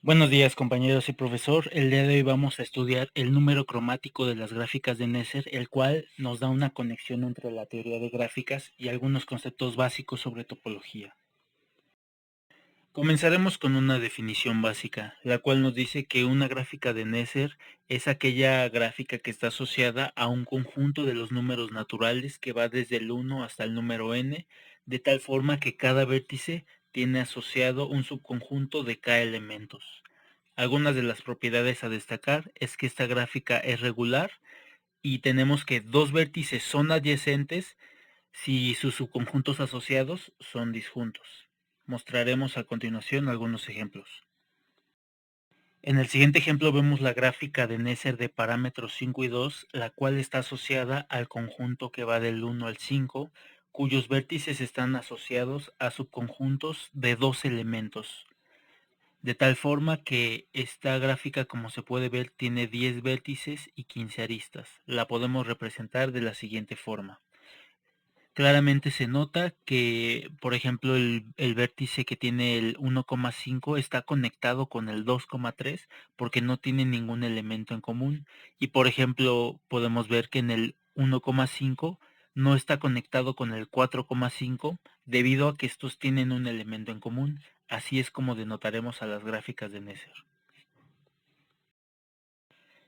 Buenos días, compañeros y profesor. El día de hoy vamos a estudiar el número cromático de las gráficas de Neser, el cual nos da una conexión entre la teoría de gráficas y algunos conceptos básicos sobre topología. Comenzaremos con una definición básica, la cual nos dice que una gráfica de Neser es aquella gráfica que está asociada a un conjunto de los números naturales que va desde el 1 hasta el número n, de tal forma que cada vértice tiene asociado un subconjunto de k elementos. Algunas de las propiedades a destacar es que esta gráfica es regular y tenemos que dos vértices son adyacentes si sus subconjuntos asociados son disjuntos. Mostraremos a continuación algunos ejemplos. En el siguiente ejemplo vemos la gráfica de Neser de parámetros 5 y 2, la cual está asociada al conjunto que va del 1 al 5, cuyos vértices están asociados a subconjuntos de dos elementos. De tal forma que esta gráfica, como se puede ver, tiene 10 vértices y 15 aristas. La podemos representar de la siguiente forma. Claramente se nota que, por ejemplo, el vértice que tiene el 1,5 está conectado con el 2,3 porque no tiene ningún elemento en común. Y, por ejemplo, podemos ver que en el 1,5 no está conectado con el 4,5 debido a que estos tienen un elemento en común. Así es como denotaremos a las gráficas de Neser.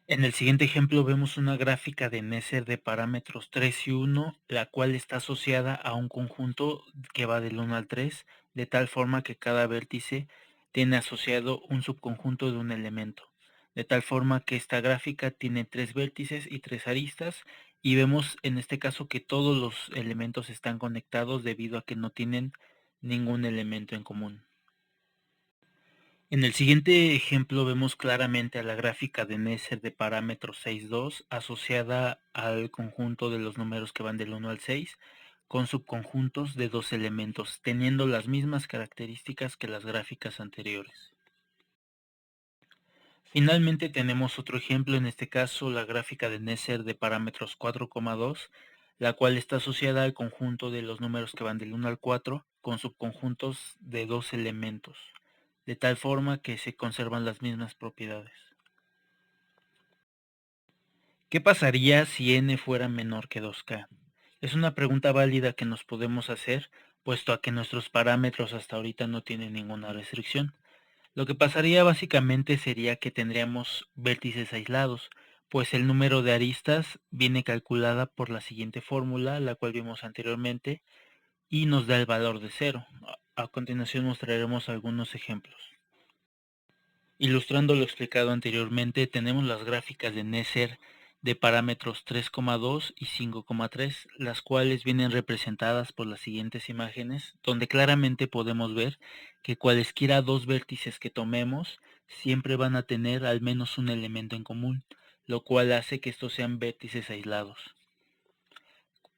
En el siguiente ejemplo vemos una gráfica de Neser de parámetros 3 y 1, la cual está asociada a un conjunto que va del 1 al 3, de tal forma que cada vértice tiene asociado un subconjunto de un elemento. De tal forma que esta gráfica tiene 3 vértices y 3 aristas, y vemos en este caso que todos los elementos están conectados debido a que no tienen ningún elemento en común. En el siguiente ejemplo vemos claramente a la gráfica de Neser de parámetros 6,2 asociada al conjunto de los números que van del 1 al 6 con subconjuntos de dos elementos, teniendo las mismas características que las gráficas anteriores. Finalmente tenemos otro ejemplo, en este caso la gráfica de Neser de parámetros 4,2, la cual está asociada al conjunto de los números que van del 1 al 4 con subconjuntos de dos elementos, de tal forma que se conservan las mismas propiedades. ¿Qué pasaría si n fuera menor que 2k? Es una pregunta válida que nos podemos hacer, puesto a que nuestros parámetros hasta ahorita no tienen ninguna restricción. Lo que pasaría básicamente sería que tendríamos vértices aislados, pues el número de aristas viene calculada por la siguiente fórmula, la cual vimos anteriormente, y nos da el valor de 0. A continuación mostraremos algunos ejemplos. Ilustrando lo explicado anteriormente, tenemos las gráficas de Neser de parámetros 3,2 y 5,3, las cuales vienen representadas por las siguientes imágenes, donde claramente podemos ver que cualesquiera dos vértices que tomemos siempre van a tener al menos un elemento en común, lo cual hace que estos sean vértices aislados.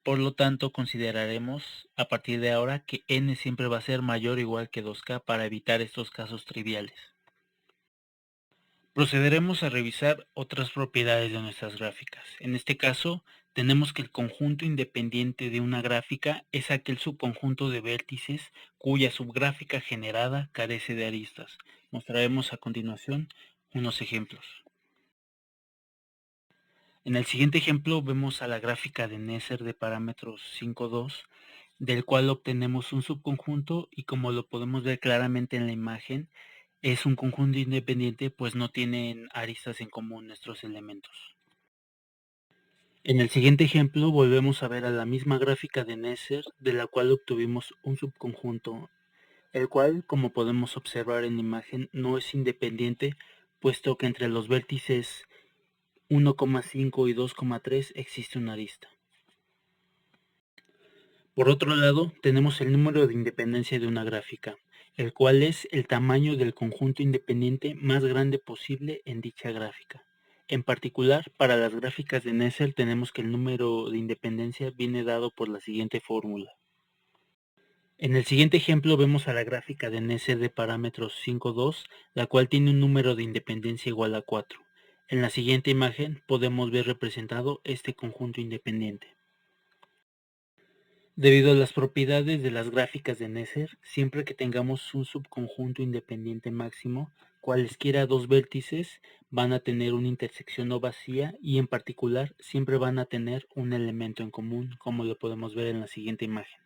Por lo tanto, consideraremos a partir de ahora que n siempre va a ser mayor o igual que 2k para evitar estos casos triviales. Procederemos a revisar otras propiedades de nuestras gráficas. En este caso, tenemos que el conjunto independiente de una gráfica es aquel subconjunto de vértices cuya subgráfica generada carece de aristas. Mostraremos a continuación unos ejemplos. En el siguiente ejemplo vemos a la gráfica de Neser de parámetros 5,2, del cual obtenemos un subconjunto y, como lo podemos ver claramente en la imagen, es un conjunto independiente, pues no tienen aristas en común nuestros elementos. En el siguiente ejemplo volvemos a ver a la misma gráfica de Neser, de la cual obtuvimos un subconjunto, el cual, como podemos observar en la imagen, no es independiente, puesto que entre los vértices 1,5 y 2,3 existe una arista. Por otro lado, tenemos el número de independencia de una gráfica, el cual es el tamaño del conjunto independiente más grande posible en dicha gráfica. En particular, para las gráficas de Neser tenemos que el número de independencia viene dado por la siguiente fórmula. En el siguiente ejemplo vemos a la gráfica de Neser de parámetros 5,2, la cual tiene un número de independencia igual a 4. En la siguiente imagen podemos ver representado este conjunto independiente. Debido a las propiedades de las gráficas de Neser, siempre que tengamos un subconjunto independiente máximo, cualesquiera dos vértices van a tener una intersección no vacía y en particular siempre van a tener un elemento en común, como lo podemos ver en la siguiente imagen.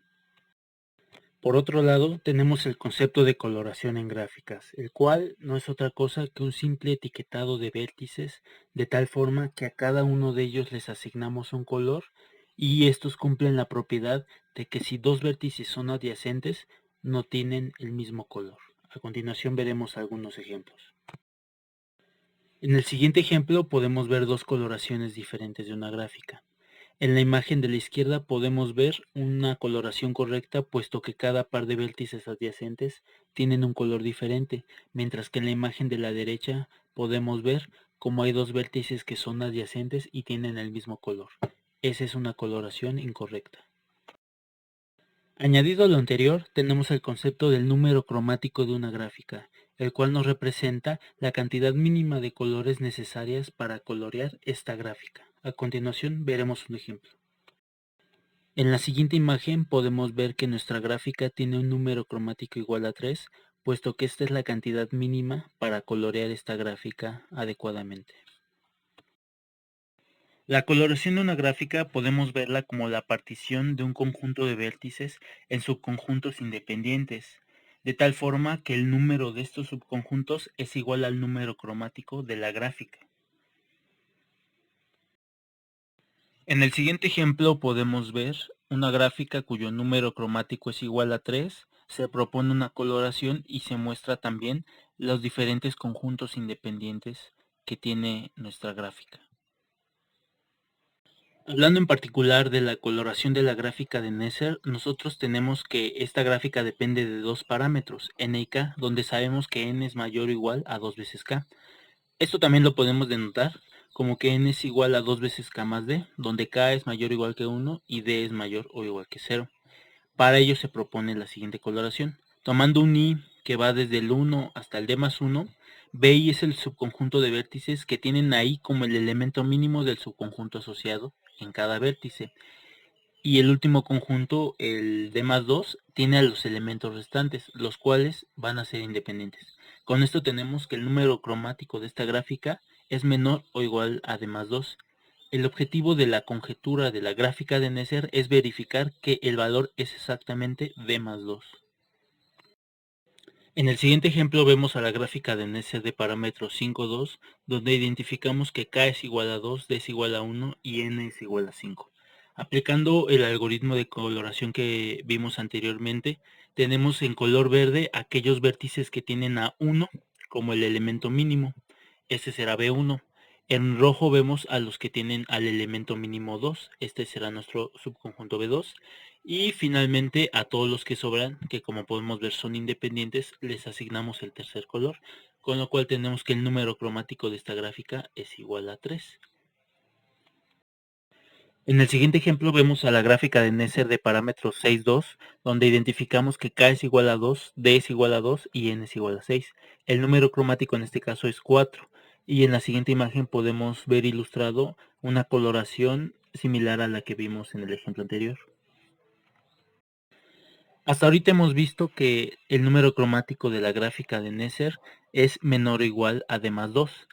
Por otro lado, tenemos el concepto de coloración en gráficas, el cual no es otra cosa que un simple etiquetado de vértices, de tal forma que a cada uno de ellos les asignamos un color y estos cumplen la propiedad de que si dos vértices son adyacentes, no tienen el mismo color. A continuación veremos algunos ejemplos. En el siguiente ejemplo podemos ver dos coloraciones diferentes de una gráfica. En la imagen de la izquierda podemos ver una coloración correcta, puesto que cada par de vértices adyacentes tienen un color diferente, mientras que en la imagen de la derecha podemos ver cómo hay dos vértices que son adyacentes y tienen el mismo color. Esa es una coloración incorrecta. Añadido a lo anterior, tenemos el concepto del número cromático de una gráfica, el cual nos representa la cantidad mínima de colores necesarias para colorear esta gráfica. A continuación veremos un ejemplo. En la siguiente imagen podemos ver que nuestra gráfica tiene un número cromático igual a 3, puesto que esta es la cantidad mínima para colorear esta gráfica adecuadamente. La coloración de una gráfica podemos verla como la partición de un conjunto de vértices en subconjuntos independientes, de tal forma que el número de estos subconjuntos es igual al número cromático de la gráfica. En el siguiente ejemplo podemos ver una gráfica cuyo número cromático es igual a 3, se propone una coloración y se muestra también los diferentes conjuntos independientes que tiene nuestra gráfica. Hablando en particular de la coloración de la gráfica de Neser, nosotros tenemos que esta gráfica depende de dos parámetros, n y k, donde sabemos que n es mayor o igual a 2 veces k. Esto también lo podemos denotar como que n es igual a 2 veces k más d, donde k es mayor o igual que 1 y d es mayor o igual que 0. Para ello se propone la siguiente coloración. Tomando un i que va desde el 1 hasta el d más 1, BI es el subconjunto de vértices que tienen a i como el elemento mínimo del subconjunto asociado en cada vértice. Y el último conjunto, el d más 2, tiene a los elementos restantes, los cuales van a ser independientes. Con esto tenemos que el número cromático de esta gráfica es menor o igual a d más 2. El objetivo de la conjetura de la gráfica de Neser es verificar que el valor es exactamente d más 2. En el siguiente ejemplo vemos a la gráfica de Neser de parámetros 5, 2, donde identificamos que k es igual a 2, d es igual a 1 y n es igual a 5. Aplicando el algoritmo de coloración que vimos anteriormente, tenemos en color verde aquellos vértices que tienen a 1 como el elemento mínimo. Este será B1. En rojo vemos a los que tienen al elemento mínimo 2. Este será nuestro subconjunto B2. Y finalmente a todos los que sobran, que como podemos ver son independientes, les asignamos el tercer color. Con lo cual tenemos que el número cromático de esta gráfica es igual a 3. En el siguiente ejemplo vemos a la gráfica de Neser de parámetros 6, 2, donde identificamos que k es igual a 2, d es igual a 2 y n es igual a 6. El número cromático en este caso es 4. Y en la siguiente imagen podemos ver ilustrado una coloración similar a la que vimos en el ejemplo anterior. Hasta ahorita hemos visto que el número cromático de la gráfica de Neser es menor o igual a d más 2,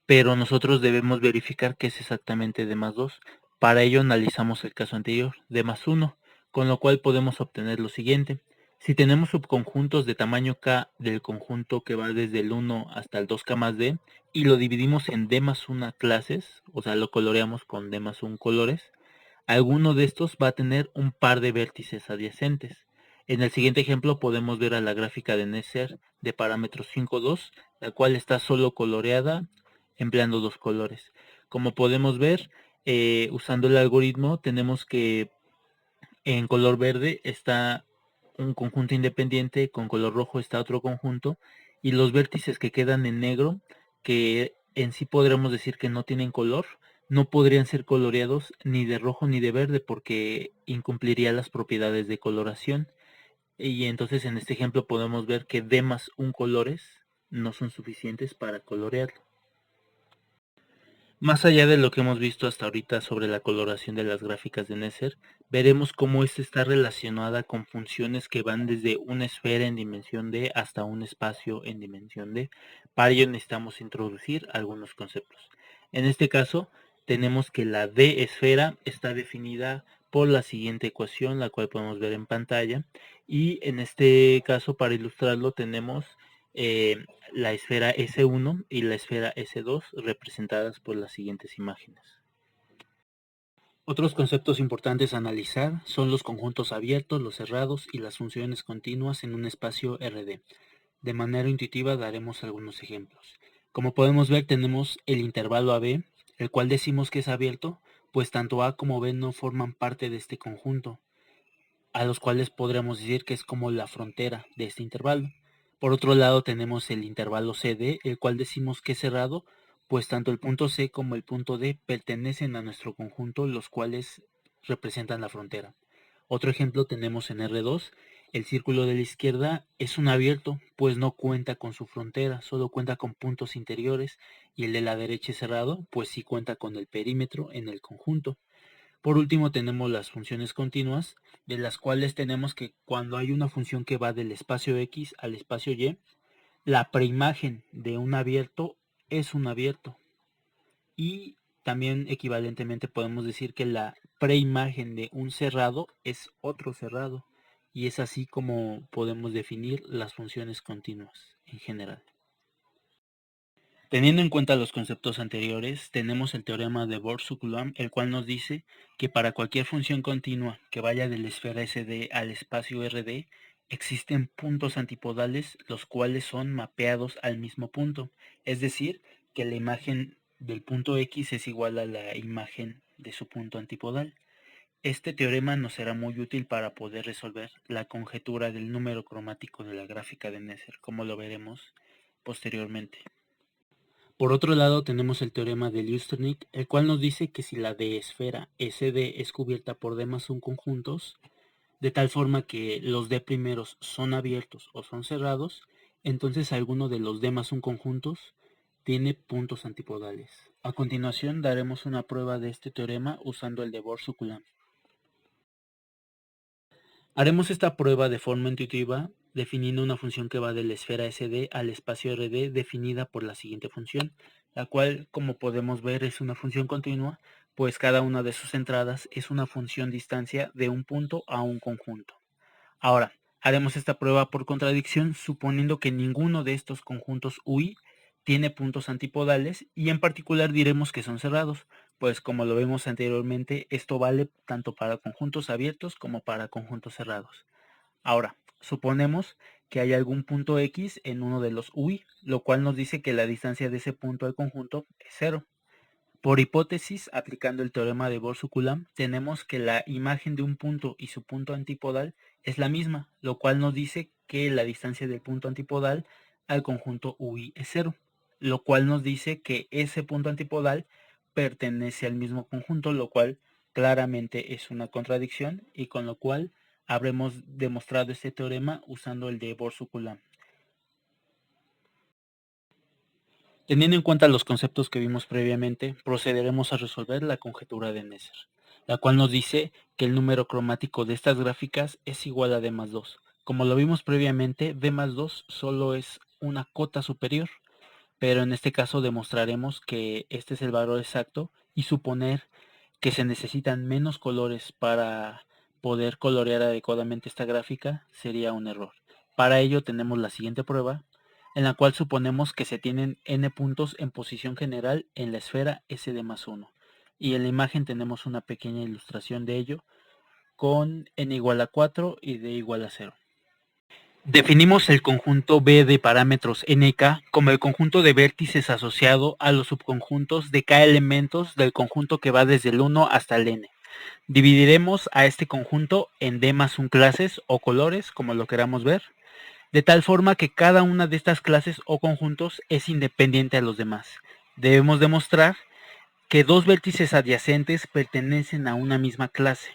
pero nosotros debemos verificar que es exactamente d más 2. Para ello analizamos el caso anterior, d más 1, con lo cual podemos obtener lo siguiente. Si tenemos subconjuntos de tamaño k del conjunto que va desde el 1 hasta el 2k más d y lo dividimos en d más 1 clases, o sea lo coloreamos con d más 1 colores, alguno de estos va a tener un par de vértices adyacentes. En el siguiente ejemplo podemos ver a la gráfica de Neser de parámetros 5, 2, la cual está solo coloreada empleando dos colores. Como podemos ver, usando el algoritmo tenemos que en color verde está un conjunto independiente, con color rojo está otro conjunto, y los vértices que quedan en negro, que en sí podríamos decir que no tienen color, no podrían ser coloreados ni de rojo ni de verde porque incumpliría las propiedades de coloración. Y entonces en este ejemplo podemos ver que D más un colores no son suficientes para colorearlo. Más allá de lo que hemos visto hasta ahorita sobre la coloración de las gráficas de Neser, veremos cómo esta está relacionada con funciones que van desde una esfera en dimensión D hasta un espacio en dimensión D. Para ello necesitamos introducir algunos conceptos. En este caso, tenemos que la D esfera está definida por la siguiente ecuación, la cual podemos ver en pantalla. Y en este caso, para ilustrarlo, tenemos eh, la esfera S1 y la esfera S2 representadas por las siguientes imágenes. Otros conceptos importantes a analizar son los conjuntos abiertos, los cerrados y las funciones continuas en un espacio RD. De manera intuitiva daremos algunos ejemplos. Como podemos ver, tenemos el intervalo AB, el cual decimos que es abierto, pues tanto A como B no forman parte de este conjunto, a los cuales podríamos decir que es como la frontera de este intervalo. Por otro lado tenemos el intervalo CD, el cual decimos que es cerrado, pues tanto el punto C como el punto D pertenecen a nuestro conjunto, los cuales representan la frontera. Otro ejemplo tenemos en R2, el círculo de la izquierda es un abierto, pues no cuenta con su frontera, solo cuenta con puntos interiores, y el de la derecha es cerrado, pues sí cuenta con el perímetro en el conjunto. Por último tenemos las funciones continuas, de las cuales tenemos que cuando hay una función que va del espacio X al espacio Y, la preimagen de un abierto es un abierto. Y también equivalentemente podemos decir que la preimagen de un cerrado es otro cerrado. Y es así como podemos definir las funciones continuas en general. Teniendo en cuenta los conceptos anteriores, tenemos el teorema de Bohr-Coulomb, el cual nos dice que para cualquier función continua que vaya de la esfera SD al espacio RD, existen puntos antipodales, los cuales son mapeados al mismo punto. Es decir, que la imagen del punto X es igual a la imagen de su punto antipodal. Este teorema nos será muy útil para poder resolver la conjetura del número cromático de la gráfica de Neser, como lo veremos posteriormente. Por otro lado tenemos el teorema de Lusternik, el cual nos dice que si la D esfera SD es cubierta por D más 1 conjuntos, de tal forma que los D primeros son abiertos o son cerrados, entonces alguno de los D más 1 conjuntos tiene puntos antipodales. A continuación daremos una prueba de este teorema usando el de Bohr-Coulomb. Haremos esta prueba de forma intuitiva definiendo una función que va de la esfera SD al espacio RD definida por la siguiente función, la cual, como podemos ver, es una función continua, pues cada una de sus entradas es una función distancia de un punto a un conjunto. Ahora, haremos esta prueba por contradicción suponiendo que ninguno de estos conjuntos UI tiene puntos antipodales y en particular diremos que son cerrados, pues como lo vimos anteriormente, esto vale tanto para conjuntos abiertos como para conjuntos cerrados. Ahora, suponemos que hay algún punto X en uno de los UI, lo cual nos dice que la distancia de ese punto al conjunto es cero. Por hipótesis, aplicando el teorema de Bohr-Coulomb, tenemos que la imagen de un punto y su punto antipodal es la misma, lo cual nos dice que la distancia del punto antipodal al conjunto UI es cero, lo cual nos dice que ese punto antipodal pertenece al mismo conjunto, lo cual claramente es una contradicción y con lo cual habremos demostrado este teorema usando el de Bohr-Coulomb. Teniendo en cuenta los conceptos que vimos previamente, procederemos a resolver la conjetura de Neser, la cual nos dice que el número cromático de estas gráficas es igual a D más 2. Como lo vimos previamente, D más 2 solo es una cota superior, pero en este caso demostraremos que este es el valor exacto y suponer que se necesitan menos colores para poder colorear adecuadamente esta gráfica sería un error. Para ello tenemos la siguiente prueba, en la cual suponemos que se tienen n puntos en posición general en la esfera SD más 1. Y en la imagen tenemos una pequeña ilustración de ello con n igual a 4 y d igual a 0. Definimos el conjunto B de parámetros nk como el conjunto de vértices asociado a los subconjuntos de k elementos del conjunto que va desde el 1 hasta el n. Dividiremos a este conjunto en D más 1 clases o colores, como lo queramos ver, de tal forma que cada una de estas clases o conjuntos es independiente a los demás. Debemos demostrar que dos vértices adyacentes pertenecen a una misma clase.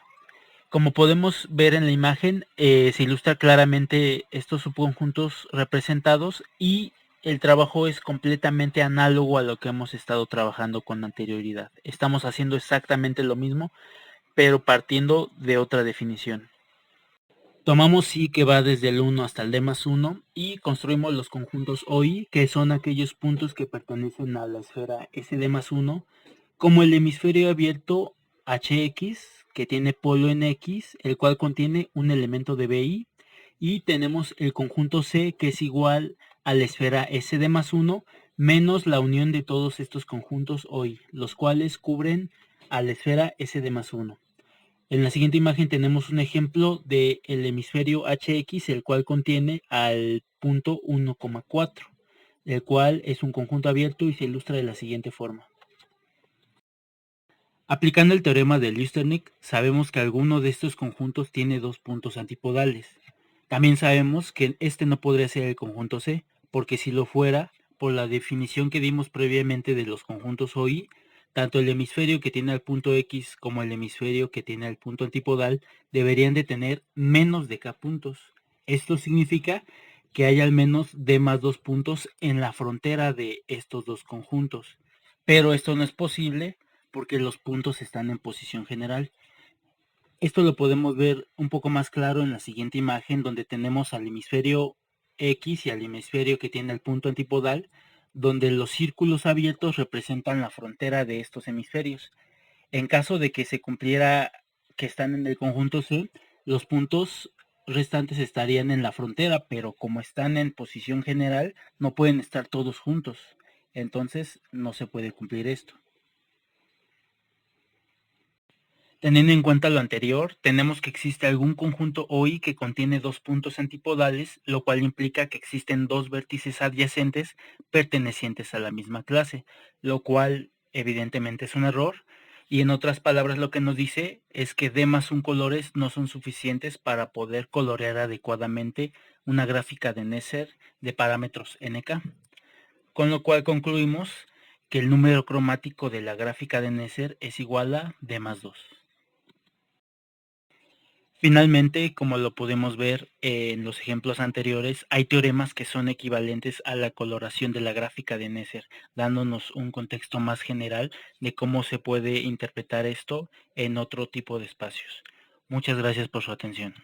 Como podemos ver en la imagen, se ilustra claramente estos subconjuntos representados y el trabajo es completamente análogo a lo que hemos estado trabajando con anterioridad. Estamos haciendo exactamente lo mismo, pero partiendo de otra definición. Tomamos sí que va desde el 1 hasta el d más 1 y construimos los conjuntos OI, que son aquellos puntos que pertenecen a la esfera SD más 1, como el hemisferio abierto HX, que tiene polo en X, el cual contiene un elemento de BI, y tenemos el conjunto C, que es igual a la esfera SD más 1, menos la unión de todos estos conjuntos OI, los cuales cubren a la esfera SD más 1. En la siguiente imagen tenemos un ejemplo del hemisferio HX, el cual contiene al punto 1,4, el cual es un conjunto abierto y se ilustra de la siguiente forma. Aplicando el teorema de Lusternik, sabemos que alguno de estos conjuntos tiene dos puntos antipodales. También sabemos que este no podría ser el conjunto C, porque si lo fuera, por la definición que dimos previamente de los conjuntos OI, tanto el hemisferio que tiene al punto X como el hemisferio que tiene al punto antipodal deberían de tener menos de K puntos. Esto significa que hay al menos D más 2 puntos en la frontera de estos dos conjuntos. Pero esto no es posible porque los puntos están en posición general. Esto lo podemos ver un poco más claro en la siguiente imagen, donde tenemos al hemisferio X y al hemisferio que tiene el punto antipodal, donde los círculos abiertos representan la frontera de estos hemisferios. En caso de que se cumpliera que están en el conjunto C, los puntos restantes estarían en la frontera, pero como están en posición general, no pueden estar todos juntos. Entonces no se puede cumplir esto. Teniendo en cuenta lo anterior, tenemos que existe algún conjunto OI que contiene dos puntos antipodales, lo cual implica que existen dos vértices adyacentes pertenecientes a la misma clase, lo cual evidentemente es un error, y en otras palabras lo que nos dice es que D más un colores no son suficientes para poder colorear adecuadamente una gráfica de Neser de parámetros NK, con lo cual concluimos que el número cromático de la gráfica de Neser es igual a D más 2. Finalmente, como lo podemos ver en los ejemplos anteriores, hay teoremas que son equivalentes a la coloración de la gráfica de Neser, dándonos un contexto más general de cómo se puede interpretar esto en otro tipo de espacios. Muchas gracias por su atención.